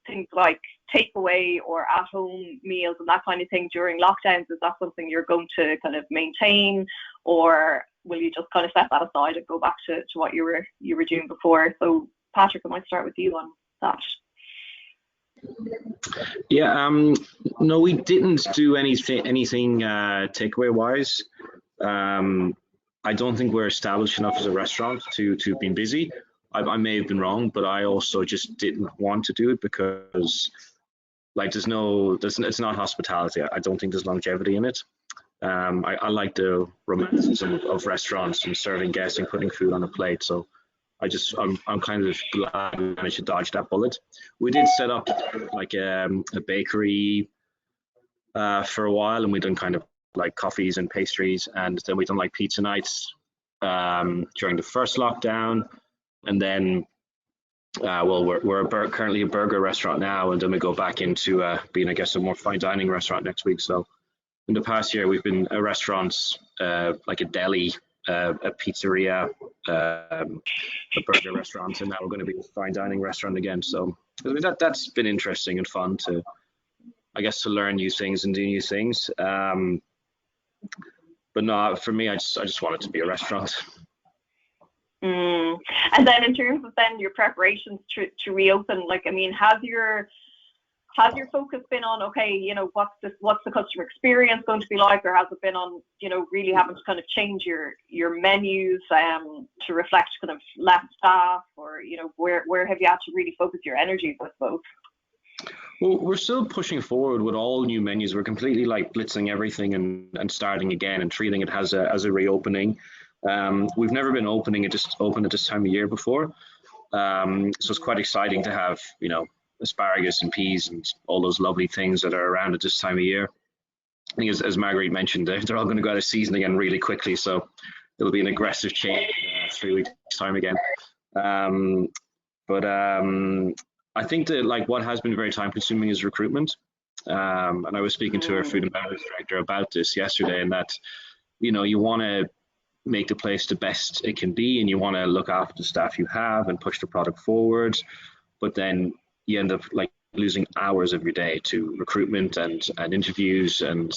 things like takeaway or at-home meals and that kind of thing during lockdowns. Is that something you're going to kind of maintain, or will you just kind of set that aside and go back to what you were doing before? So Patrick, I might start with you on that.
Yeah, no, we didn't do anything takeaway wise. I don't think we're established enough as a restaurant to be busy. I may have been wrong, but I also just didn't want to do it because, like, it's not hospitality. I don't think there's longevity in it. I like the romanticism of restaurants and serving guests and putting food on a plate. So I'm kind of glad we managed to dodge that bullet. We did set up like a bakery for a while, and we done kind of like coffees and pastries, and then we done like pizza nights during the first lockdown, and then we're currently a burger restaurant now, and then we go back into being, I guess, a more fine dining restaurant next week. So in the past year, we've been a restaurant, like a deli, a pizzeria, a burger restaurant, and now we're going to be a fine dining restaurant again. So I mean, that's been interesting and fun to, I guess, to learn new things and do new things. But no, for me, I just want it to be a restaurant.
And then in terms of then your preparations to reopen, like, I mean, has your focus been on, okay, you know, what's the customer experience going to be like, or has it been on, you know, really having to kind of change your menus to reflect kind of less staff, or, you know, where have you had to really focus your energies, I suppose?
Well, we're still pushing forward with all new menus. We're completely like blitzing everything and starting again and treating it as a reopening. We've never been open at this time of year before. So it's quite exciting to have, you know, asparagus and peas and all those lovely things that are around at this time of year. I think as Marguerite mentioned, they're all going to go out of season again really quickly. So it'll be an aggressive change in 3 weeks time again. But I think that, like, what has been very time consuming is recruitment. And I was speaking to our food and beverage director about this yesterday, and that, you know, you want to make the place the best it can be, and you want to look after the staff you have and push the product forward, but then you end up like losing hours of your day to recruitment and interviews, and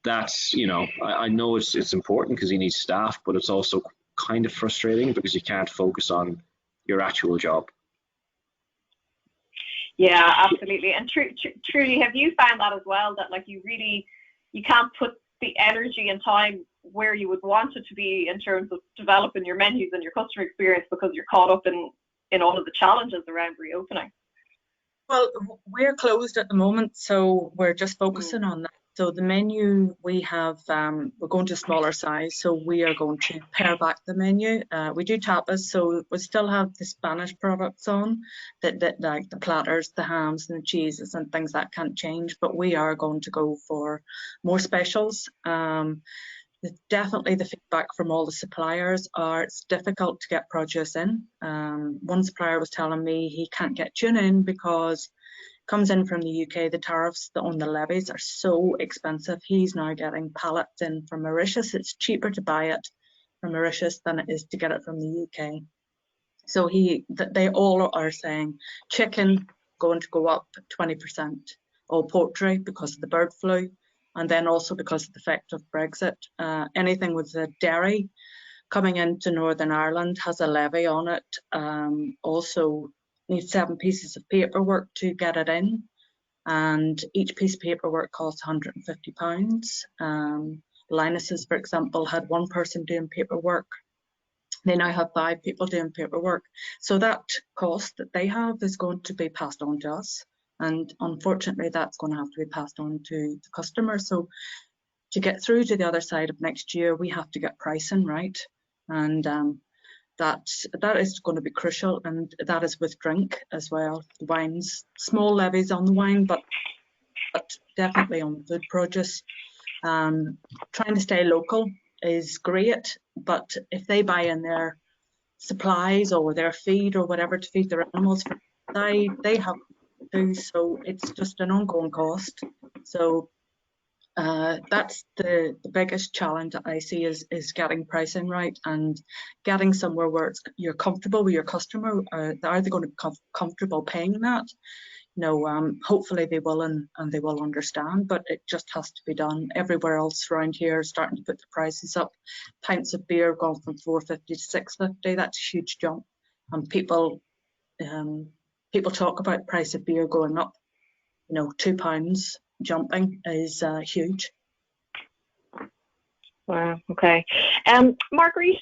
that's, you know, I know it's important because you need staff, but it's also kind of frustrating because you can't focus on your actual job.
Yeah, absolutely. And Trudy, have you found that as well, that like you can't put the energy and time where you would want it to be in terms of developing your menus and your customer experience because you're caught up in all of the challenges around reopening?
Well, we're closed at the moment, so we're just focusing on that. So the menu we have, we're going to smaller size, so we are going to pare back the menu. We do tapas, so we still have the Spanish products on, that like the platters, the hams and the cheeses and things that can't change, but we are going to go for more specials. Definitely the feedback from all the suppliers are it's difficult to get produce in. One supplier was telling me he can't get tuna in because it comes in from the UK, the tariffs on the levies are so expensive. He's now getting pallets in from Mauritius. It's cheaper to buy it from Mauritius than it is to get it from the UK. So they all are saying chicken going to go up 20%, or poultry because of the bird flu. And then also because of the effect of Brexit, anything with the dairy coming into Northern Ireland has a levy on it. Also needs 7 pieces of paperwork to get it in, and each piece of paperwork costs £150. Linus's, for example, had 1 person doing paperwork. They now have 5 people doing paperwork. So that cost that they have is going to be passed on to us. And unfortunately, that's going to have to be passed on to the customer. So to get through to the other side of next year, we have to get pricing right. And that is going to be crucial. And that is with drink as well. The wines, small levies on the wine, but definitely on food produce. Trying to stay local is great, but if they buy in their supplies or their feed or whatever to feed their animals, they have to, so it's just an ongoing cost. So that's the biggest challenge that I see is getting pricing right and getting somewhere where you're comfortable with your customer. Are they going to be comfortable paying that? No, hopefully they will, and they will understand, but it just has to be done. Everywhere else around here is starting to put the prices up. Pints of beer have gone from £4.50 to £6.50. That's a huge jump, and people talk about price of beer going up. £2 jumping is huge.
Wow. Okay. Marguerite,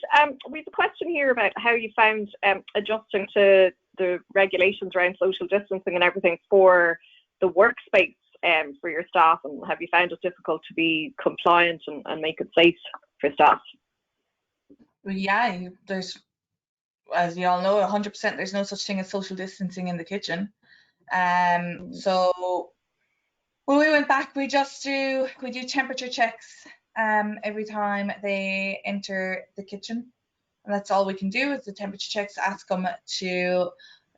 we have a question here about how you found adjusting to the regulations around social distancing and everything for the workspace for your staff, and have you found it difficult to be compliant and make it safe for staff?
Well, yeah, there's, as you all know, 100% there's no such thing as social distancing in the kitchen. So when we went back, we do temperature checks every time they enter the kitchen. And that's all we can do is the temperature checks, ask them to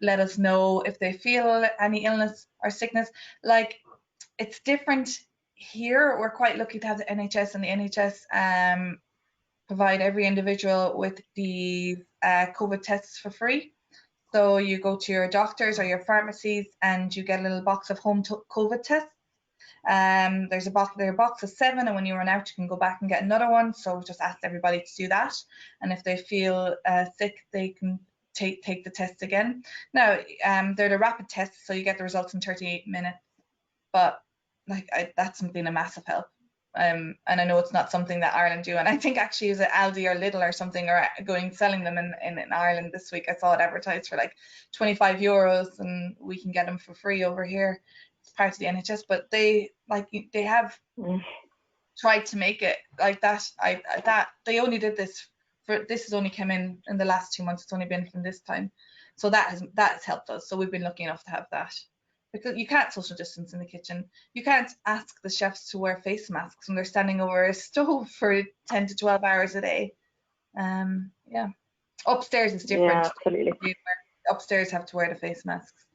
let us know if they feel any illness or sickness. Like, it's different here. We're quite lucky to have the NHS, and the NHS provide every individual with the COVID tests for free. So you go to your doctors or your pharmacies and you get a little box of home COVID tests. There's a box of 7, and when you run out you can go back and get another one. So just ask everybody to do that, and if they feel sick they can take the test again. Now they're the rapid tests, so you get the results in 38 minutes, but that's been a massive help. And I know it's not something that Ireland do, and I think actually is it Aldi or Lidl or something are selling them in Ireland this week. I saw it advertised for like €25, and we can get them for free over here. It's part of the NHS, but they have tried to make it like that. They only did this has only come in the last 2 months. It's only been from this time, so that has helped us. So we've been lucky enough to have that, because you can't social distance in the kitchen. You can't ask the chefs to wear face masks when they're standing over a stove for 10 to 12 hours a day. Yeah, upstairs is different.
Yeah, absolutely.
Upstairs have to wear the face masks.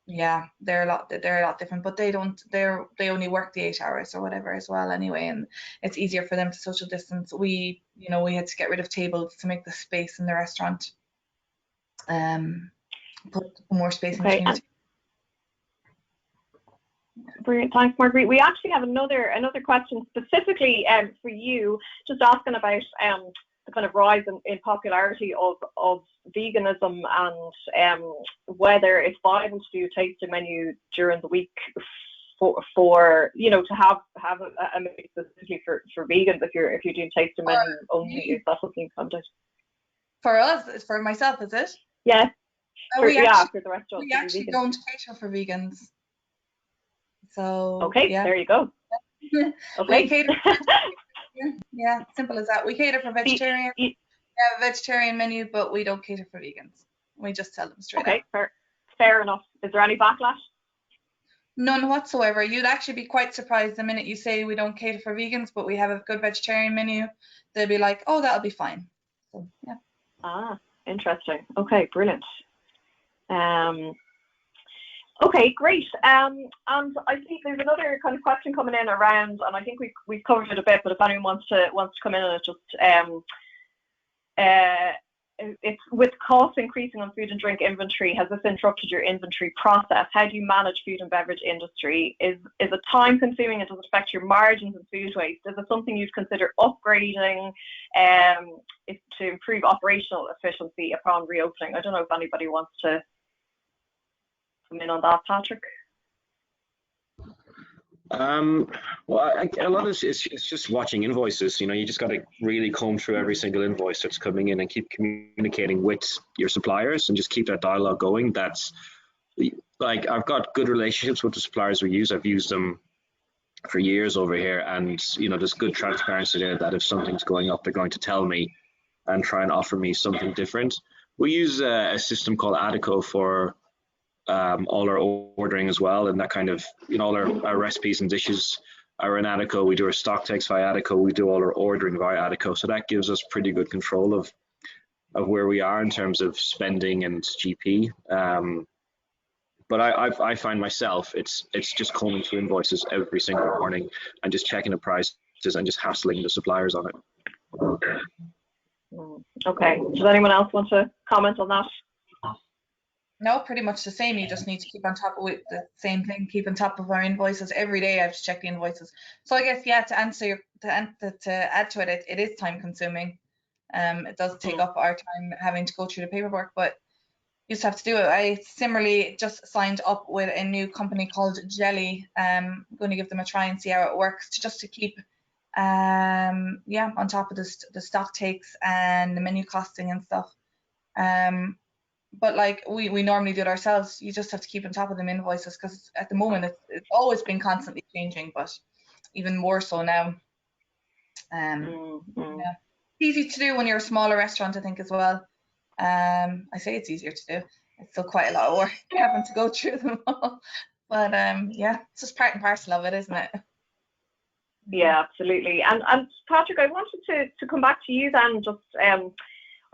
Yeah, they're a lot different, but they only work the 8 hours or whatever as well anyway, and it's easier for them to social distance. We had to get rid of tables to make the space in the restaurant, put more space in the community.
Brilliant, thanks, Marguerite. We actually have another question specifically for you, just asking about the kind of rise in popularity of veganism and whether it's viable to do a tasting menu during the week for you know, to have a menu specifically for vegans if you're doing tasting menu only. Is that something someday?
For us, for myself, is it?
Yeah.
Oh,
For the restaurant.
We actually don't cater for vegans. So
okay,
yeah.
there you go. Okay.
We cater yeah, simple as that. We cater for vegetarian. We have a vegetarian menu, but we don't cater for vegans. We just tell them straight out.
Okay, fair enough. Is there any backlash?
None whatsoever. You'd actually be quite surprised the minute you say we don't cater for vegans, but we have a good vegetarian menu. They'll be like, oh, that'll be fine. So yeah.
Ah, interesting. Okay, brilliant. Okay, great. And I think there's another kind of question coming in around, and I think we've covered it a bit, but if anyone wants to come in and just it's with costs increasing on food and drink inventory, has this interrupted your inventory process? How do you manage food and beverage industry? Is it time consuming and does it affect your margins and food waste? Is it something you'd consider upgrading to improve operational efficiency upon reopening? I don't know if anybody wants to come in on that, Patrick.
Well, a lot of this is just watching invoices. You know, you just got to really comb through every single invoice that's coming in and keep communicating with your suppliers and just keep that dialogue going. That's like, I've got good relationships with the suppliers we use. I've used them for years over here, and you know, there's good transparency there that if something's going up, they're going to tell me and try and offer me something different. We use a system called Adico for all our ordering as well, and that kind of, you know, all our recipes and dishes are in Adico. We do our stock takes via Adico. We do all our ordering via Adico, so that gives us pretty good control of where we are in terms of spending and GP. But I find myself, it's just combing through invoices every single morning and just checking the prices and just hassling the suppliers on it.
Okay. Does anyone else want to comment on that?
No, pretty much the same. You just need to keep on top of it. The same thing. Keep on top of our invoices every day. I have to check the invoices. So I guess, yeah, to add to it, it is time consuming. It does take up our time having to go through the paperwork, but you just have to do it. I similarly just signed up with a new company called Jelly. I'm going to give them a try and see how it works, just to keep on top of the stock takes and the menu costing and stuff. But like we normally do it ourselves. You just have to keep on top of them invoices, because at the moment it's always been constantly changing, but even more so now. Yeah. Easy to do when you're a smaller restaurant, I think, as well. I say it's easier to do. It's still quite a lot of work having to go through them all. But yeah, it's just part and parcel of it, isn't it?
Yeah, absolutely. And Patrick, I wanted to come back to you then, just I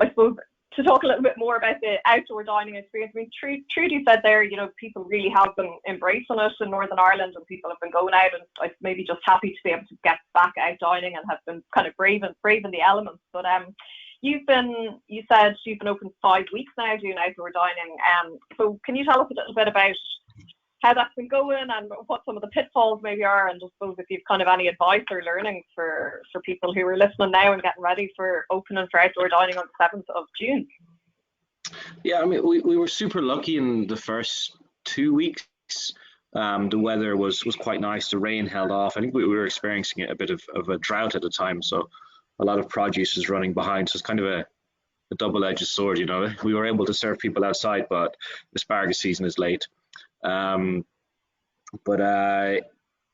suppose, to talk a little bit more about the outdoor dining experience. I mean, Trudy said there, you know, people really have been embracing it in Northern Ireland, and people have been going out, and I'm maybe just happy to be able to get back out dining and have been kind of braving the elements. But you said you've been open 5 weeks now doing outdoor dining. So can you tell us a little bit about how that's been going and what some of the pitfalls maybe are, and I suppose if you've kind of any advice or learning for people who are listening now and getting ready for opening for outdoor dining on the 7th of June?
Yeah, I mean, we were super lucky in the first 2 weeks. The weather was quite nice. The rain held off. I think we were experiencing a bit of a drought at the time, so a lot of produce was running behind. So it's kind of a double-edged sword, you know. We were able to serve people outside, but asparagus season is late. The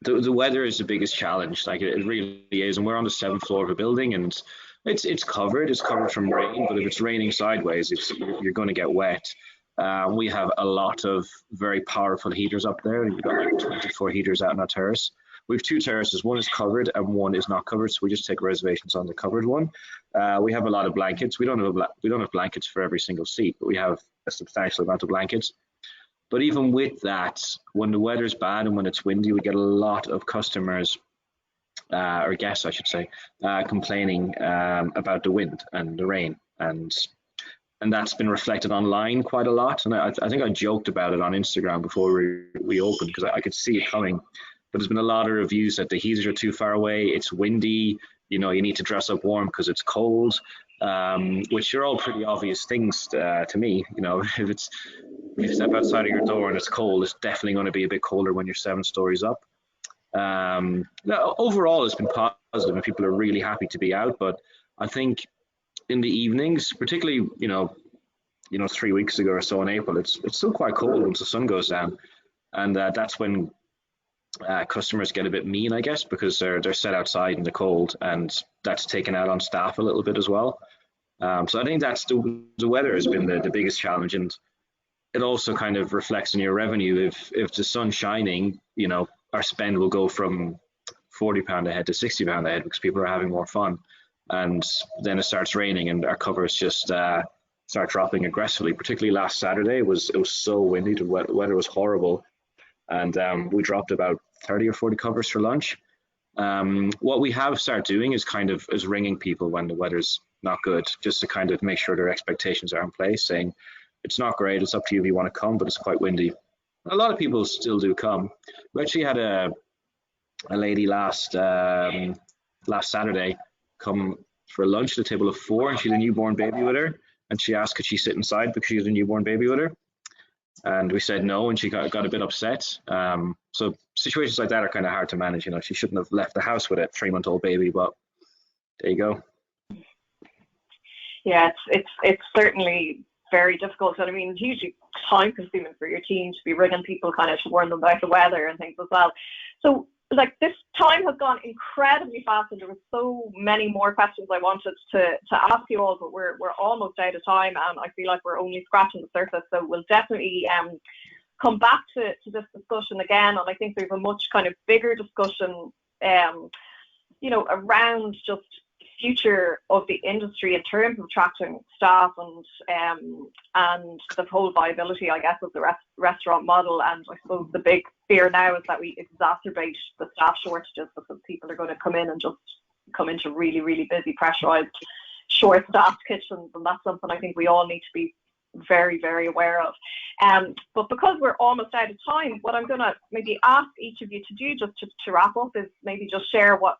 weather is the biggest challenge. Like, it really is, and we're on the 7th floor of a building, and it's covered from rain, but if it's raining sideways, you're going to get wet. We have a lot of very powerful heaters up there. We've got like 24 heaters out on our terrace. We have 2 terraces. One is covered and one is not covered, so we just take reservations on the covered one. We have a lot of blankets. We don't have blankets for every single seat, but we have a substantial amount of blankets. But even with that, when the weather's bad and when it's windy, we get a lot of customers, or guests, I should say, complaining about the wind and the rain, and that's been reflected online quite a lot. And I think I joked about it on Instagram before we opened, because I could see it coming. But there's been a lot of reviews that the heaters are too far away, it's windy, you know, you need to dress up warm because it's cold. which are all pretty obvious things to me. You know, if you step outside of your door and it's cold, it's definitely going to be a bit colder when you're 7 stories up. No, overall, it's been positive and people are really happy to be out. But I think in the evenings, particularly, 3 weeks ago or so in April, it's still quite cold once the sun goes down, and that's when customers get a bit mean, I guess, because they're set outside in the cold, and that's taken out on staff a little bit as well. So I think that's the weather has been the biggest challenge, and it also kind of reflects in your revenue. If the sun's shining, our spend will go from £40 a head to £60 a head because people are having more fun, and then it starts raining and our covers just start dropping aggressively. Particularly last Saturday, it was so windy. The weather was horrible, and we dropped about 30 or 40 covers for lunch. What we have started doing is ringing people when the weather's not good, just to kind of make sure their expectations are in place, saying it's not great, it's up to you if you want to come, but it's quite windy. A lot of people still do come. We actually had a lady last Saturday come for lunch at a table of 4, and she had a newborn baby with her, and she asked could she sit inside because she had a newborn baby with her, and we said no, and she got a bit upset. So situations like that are kind of hard to manage. She shouldn't have left the house with a 3-month-old baby, but there you go.
Yeah, it's certainly very difficult, and I mean, it's hugely time consuming for your team to be ringing people kind of to warn them about the weather and things as well. So like, this time has gone incredibly fast, and there were so many more questions I wanted to ask you all, but we're almost out of time, and I feel like we're only scratching the surface. So we'll definitely come back to this discussion again, and I think we have a much kind of bigger discussion, around just the future of the industry in terms of attracting staff and the whole viability, I guess, of the restaurant model. And I suppose the big fear now is that we exacerbate the staff shortages because people are going to come in and just come into really, really busy, pressurized, short-staffed kitchens, and that's something I think we all need to be very, very aware of. But because we're almost out of time, what I'm going to maybe ask each of you to do just to wrap up is maybe just share what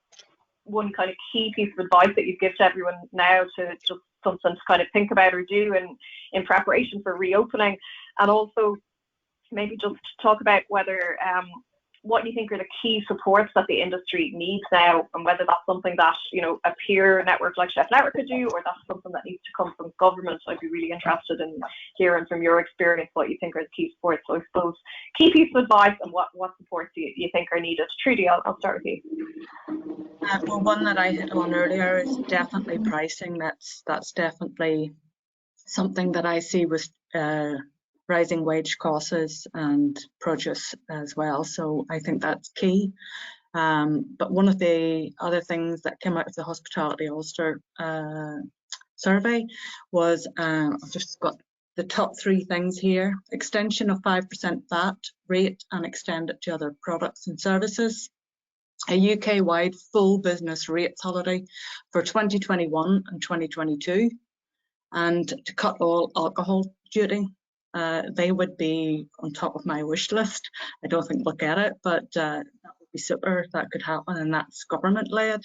one kind of key piece of advice that you'd give to everyone now, to just something to kind of think about or do in preparation for reopening, and also maybe just talk about whether what you think are the key supports that the industry needs now, and whether that's something that a peer network like Chef Network could do, or that's something that needs to come from government. I'd be really interested in hearing from your experience what you think are the key supports. So I suppose key piece of advice and what supports you think are needed. Trudy, I'll start with you.
Well, one that I hit on earlier is definitely pricing. That's definitely something that I see with rising wage costs and produce as well. So I think that's key. But one of the other things that came out of the Hospitality Ulster survey was, I've just got the top 3 things here: extension of 5% VAT rate and extend it to other products and services. A UK-wide full business rates holiday for 2021 and 2022, and to cut all alcohol duty. They would be on top of my wish list. I don't think we'll get it, but that would be super if that could happen, and that's government-led.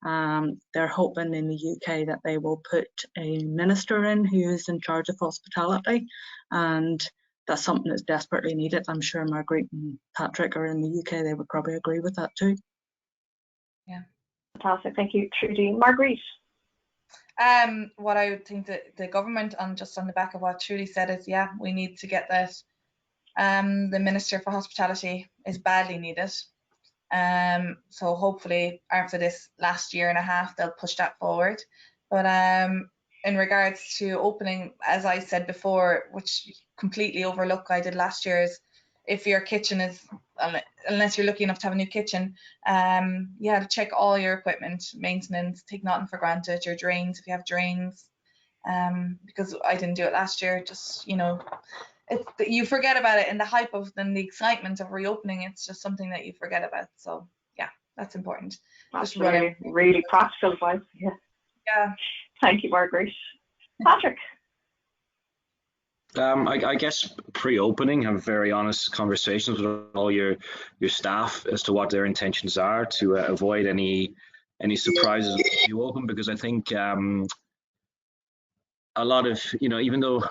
They're hoping in the UK that they will put a minister in who is in charge of hospitality, and that's something that's desperately needed. I'm sure Marguerite and Patrick are in the UK. They would probably agree with that too.
Yeah.
Fantastic. Thank you, Trudy. Marguerite?
What I would think that the government, and just on the back of what Trudy said, is we need to get that. The Minister for Hospitality is badly needed. So hopefully after this last year and a half, they'll push that forward. But in regards to opening, as I said before, which completely overlooked I did last year, is if your kitchen is, unless you're lucky enough to have a new kitchen, to check all your equipment, maintenance, take nothing for granted, your drains, if you have drains, because I didn't do it last year. Just, you forget about it in the hype of and the excitement of reopening. It's just something that you forget about. So that's important.
That's really practical advice. Yeah. Thank you, Marguerite. Patrick?
I guess pre-opening, have very honest conversations with all your staff as to what their intentions are, to avoid any surprises when you open, because I think a lot of, even though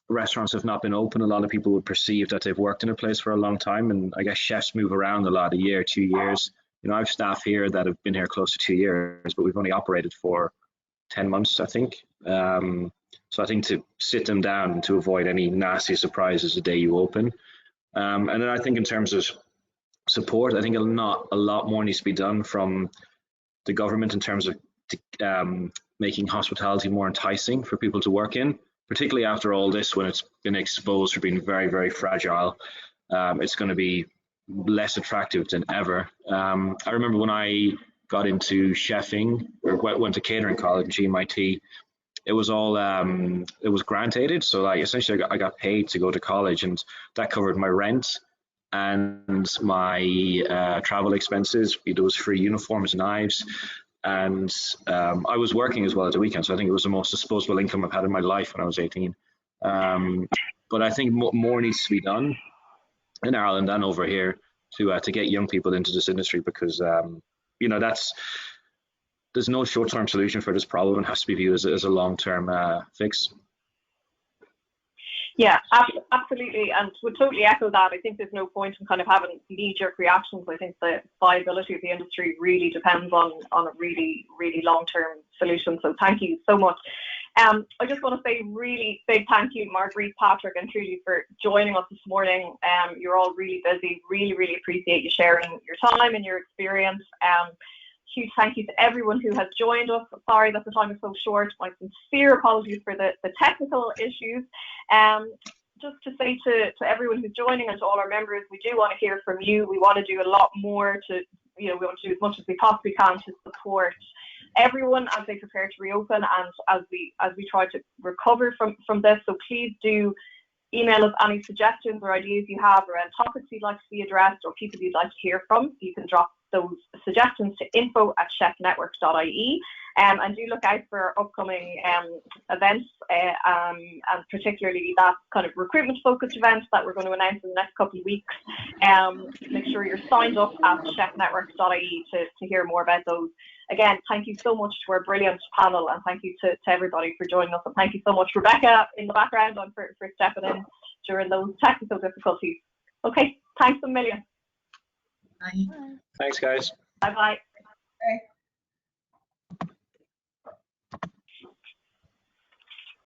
restaurants have not been open, a lot of people would perceive that they've worked in a place for a long time. And I guess chefs move around a lot, a year, 2 years. I have staff here that have been here close to 2 years, but we've only operated for 10 months, I think. So I think to sit them down and to avoid any nasty surprises the day you open. And then I think in terms of support, I think a lot more needs to be done from the government in terms of making hospitality more enticing for people to work in, particularly after all this, when it's been exposed for being very, very fragile. It's going to be less attractive than ever. I remember when I got into chefing, or went to catering college, GMIT, it was all it was grant aided, so like essentially I got paid to go to college, and that covered my rent and my travel expenses. There was free uniforms, knives, and I was working as well at the weekend, so I think it was the most disposable income I've had in my life when I was 18. But I think more needs to be done in Ireland and over here to get young people into this industry, because there's no short-term solution for this problem. It has to be viewed as a long-term fix.
Yeah, absolutely, and would totally echo that. I think there's no point in kind of having knee-jerk reactions. I think the viability of the industry really depends on a really, really long-term solution. So thank you so much. I just want to say really big thank you, Marguerite, Patrick, and Trudy, for joining us this morning. You're all really busy. Really, really appreciate you sharing your time and your experience. Huge thank you to everyone who has joined us. Sorry that the time is so short. My sincere apologies for the technical issues. Just to say to everyone who's joining and to all our members, we do want to hear from you. We want to do a lot more we want to do as much as we possibly can to support everyone as they prepare to reopen and as we try to recover from this. So please do email us any suggestions or ideas you have around topics you'd like to see addressed or people you'd like to hear from. You can drop those suggestions to info@chefnetwork.ie, and do look out for our upcoming events, and particularly that kind of recruitment focused event that we're going to announce in the next couple of weeks. Make sure you're signed up at chefnetwork.ie to hear more about those. Again, thank you so much to our brilliant panel, and thank you to everybody for joining us, and thank you so much, Rebecca, in the background, and for stepping in during those technical difficulties. Okay, thanks a million.
Bye.
Thanks, guys.
Bye-bye.